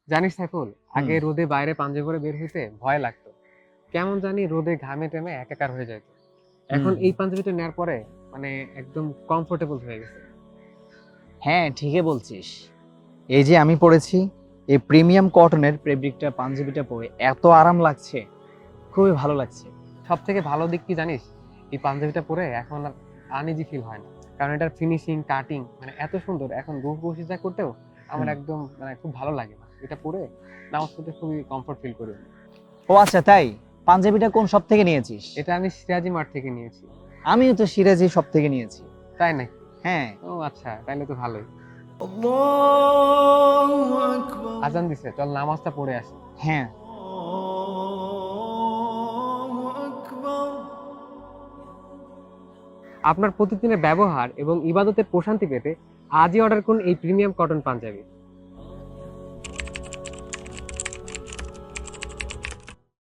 জানিস সাইফুল, হুম, আগে রোদে বাইরে পাঞ্জাবি পরে বের হইতে ভয় লাগতো। কেমন জানি রোদে ঘামে টেমে একাকার হয়ে যেত। এখন হুম। এই পাঞ্জাবিটা নেয়ার পরে মানে একদম কমফোর্টেবল হয়ে গেছে। হ্যাঁ, ঠিকই বলছিস। এই যে আমি পড়েছি, এই প্রিমিয়াম কটনের ফেব্রিকটা পাঞ্জাবিটা পরে এত আরাম লাগছে, খুবই ভালো লাগছে। সব থেকে ভালো দিক কি জানিস? এই পাঞ্জাবিটা পরে এখন আর আনইজি ফিল হয় না, কারণ এটার ফিনিশিং কাটিং মানে এত সুন্দর। এখন রূপ বসিজা করতেও আমার হুম। একদম মানে খুব ভালো লাগে। এটা পরে নামাজ পড়তে খুবই কমফোর্ট ফিল করি আমি। ও আচ্ছা, তাই? পাঞ্জাবিটা কোন শপ থেকে নিয়েছিস? এটা আমি সিরাজি মার্ট থেকে নিয়েছি। আমিও তো সিরাজি শপ থেকে নিয়েছি। তাই নাকি? হ্যাঁ। ও আচ্ছা, তাইলে তো ভালোই। الله أكبر আজান দিছে, চল নামাজটা পড়ে আসি। হ্যাঁ। الله أكبر আপনার প্রতিদিনের ব্যবহার এবং ইবাদতের প্রশান্তি পেতে আজই অর্ডার করুন এই প্রিমিয়াম কটন পাঞ্জাবি।